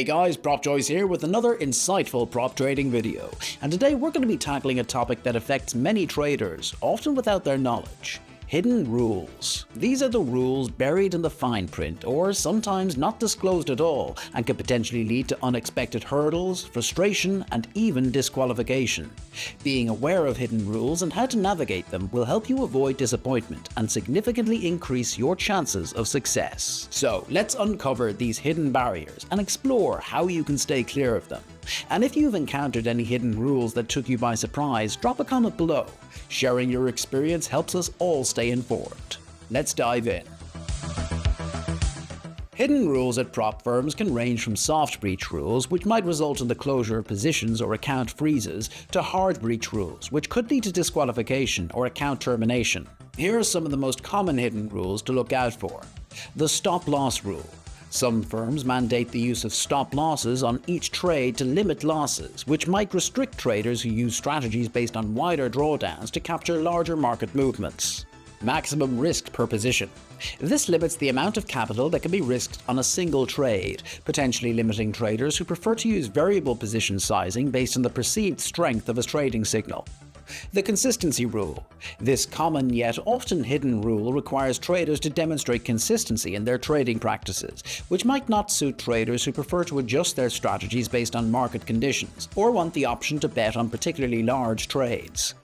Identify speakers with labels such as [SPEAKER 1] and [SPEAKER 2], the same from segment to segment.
[SPEAKER 1] Hey guys, Prop Joyce here with another insightful prop trading video. And today we're going to be tackling a topic that affects many traders, often without their knowledge. Hidden rules. These are the rules buried in the fine print, or sometimes not disclosed at all, and can potentially lead to unexpected hurdles, frustration, and even disqualification. Being aware of hidden rules and how to navigate them will help you avoid disappointment and significantly increase your chances of success. So let's uncover these hidden barriers and explore how you can stay clear of them. And if you've encountered any hidden rules that took you by surprise, drop a comment below. Sharing your experience helps us all stay informed. Let's dive in. Hidden rules at prop firms can range from soft breach rules, which might result in the closure of positions or account freezes, to hard breach rules, which could lead to disqualification or account termination. Here are some of the most common hidden rules to look out for. The stop loss rule. Some firms mandate the use of stop losses on each trade to limit losses, which might restrict traders who use strategies based on wider drawdowns to capture larger market movements. Maximum risk per position. This limits the amount of capital that can be risked on a single trade, potentially limiting traders who prefer to use variable position sizing based on the perceived strength of a trading signal. The consistency rule. This common yet often hidden rule requires traders to demonstrate consistency in their trading practices, which might not suit traders who prefer to adjust their strategies based on market conditions, or want the option to bet on particularly large trades.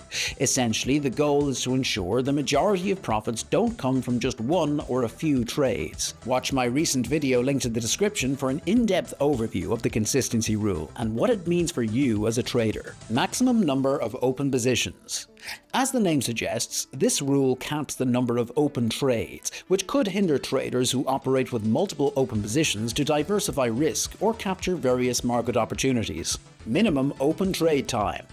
[SPEAKER 1] Essentially, the goal is to ensure the majority of profits don't come from just one or a few trades. Watch my recent video linked in the description for an in-depth overview of the consistency rule and what it means for you as a trader. Maximum number of open positions. As the name suggests, this rule caps the number of open trades, which could hinder traders who operate with multiple open positions to diversify risk or capture various market opportunities. Minimum open trade time.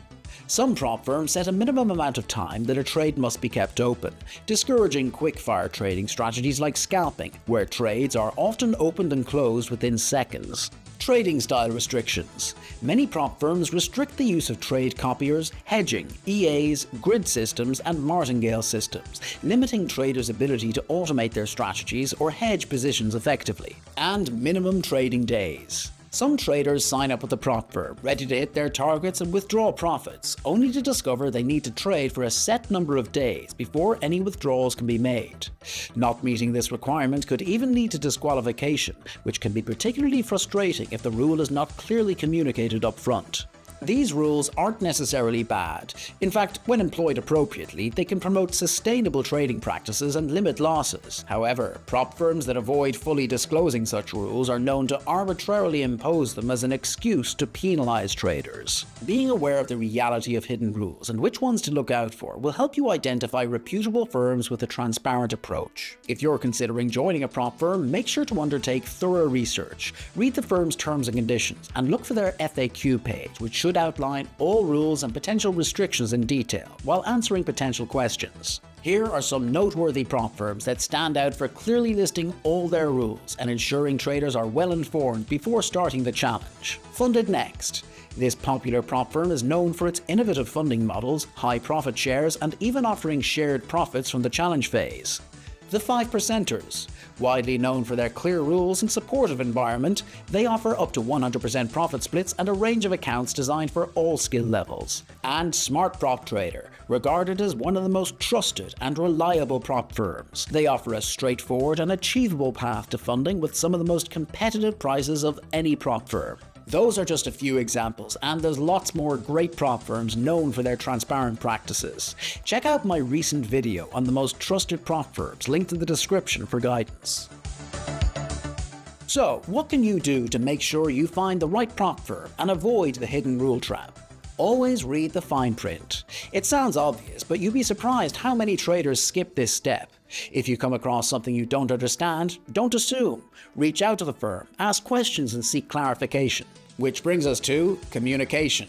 [SPEAKER 1] Some prop firms set a minimum amount of time that a trade must be kept open, discouraging quick-fire trading strategies like scalping, where trades are often opened and closed within seconds. Trading style restrictions. Many prop firms restrict the use of trade copiers, hedging, EAs, grid systems, and martingale systems, limiting traders' ability to automate their strategies or hedge positions effectively. And minimum trading days. Some traders sign up with a prop firm, ready to hit their targets and withdraw profits, only to discover they need to trade for a set number of days before any withdrawals can be made. Not meeting this requirement could even lead to disqualification, which can be particularly frustrating if the rule is not clearly communicated up front. These rules aren't necessarily bad. In fact, when employed appropriately, they can promote sustainable trading practices and limit losses. However, prop firms that avoid fully disclosing such rules are known to arbitrarily impose them as an excuse to penalize traders. Being aware of the reality of hidden rules and which ones to look out for will help you identify reputable firms with a transparent approach. If you're considering joining a prop firm, make sure to undertake thorough research, read the firm's terms and conditions, and look for their FAQ page, which should outline all rules and potential restrictions in detail while answering potential questions. Here are some noteworthy prop firms that stand out for clearly listing all their rules and ensuring traders are well informed before starting the challenge. FundedNext. This popular prop firm is known for its innovative funding models, high profit shares, and even offering shared profits from the challenge phase. The 5%ers. Widely known for their clear rules and supportive environment, they offer up to 100% profit splits and a range of accounts designed for all skill levels. And Smart Prop Trader, regarded as one of the most trusted and reliable prop firms. They offer a straightforward and achievable path to funding with some of the most competitive prices of any prop firm. Those are just a few examples, and there's lots more great prop firms known for their transparent practices. Check out my recent video on the most trusted prop firms, linked in the description for guidance. So, what can you do to make sure you find the right prop firm and avoid the hidden rule trap? Always read the fine print. It sounds obvious, but you'd be surprised how many traders skip this step. If you come across something you don't understand, don't assume. Reach out to the firm, ask questions, and seek clarification. Which brings us to communication.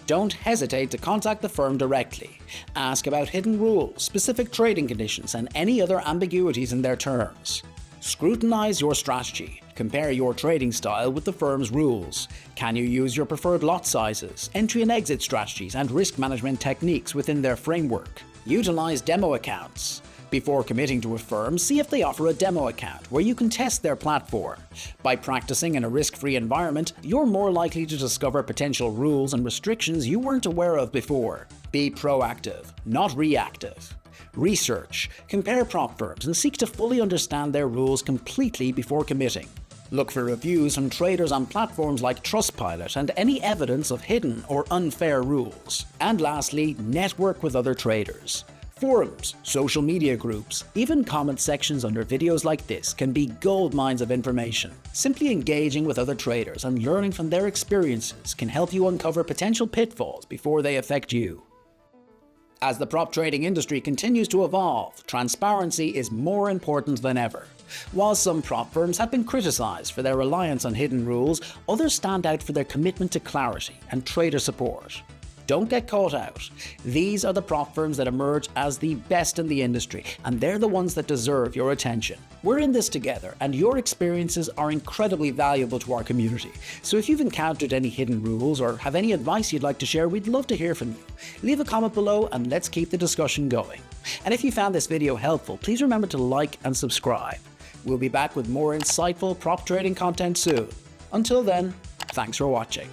[SPEAKER 1] Don't hesitate to contact the firm directly. Ask about hidden rules, specific trading conditions, and any other ambiguities in their terms. Scrutinize your strategy. Compare your trading style with the firm's rules. Can you use your preferred lot sizes, entry and exit strategies, and risk management techniques within their framework? Utilize demo accounts. Before committing to a firm, see if they offer a demo account where you can test their platform. By practicing in a risk-free environment, you're more likely to discover potential rules and restrictions you weren't aware of before. Be proactive, not reactive. Research, compare prop firms and seek to fully understand their rules completely before committing. Look for reviews from traders on platforms like Trustpilot and any evidence of hidden or unfair rules. And lastly, network with other traders. Forums, social media groups, even comment sections under videos like this can be gold mines of information. Simply engaging with other traders and learning from their experiences can help you uncover potential pitfalls before they affect you. As the prop trading industry continues to evolve, transparency is more important than ever. While some prop firms have been criticized for their reliance on hidden rules, others stand out for their commitment to clarity and trader support. Don't get caught out. These are the prop firms that emerge as the best in the industry, and they're the ones that deserve your attention. We're in this together, and your experiences are incredibly valuable to our community. So if you've encountered any hidden rules or have any advice you'd like to share, we'd love to hear from you. Leave a comment below and let's keep the discussion going. And if you found this video helpful, please remember to like and subscribe. We'll be back with more insightful prop trading content soon. Until then, thanks for watching.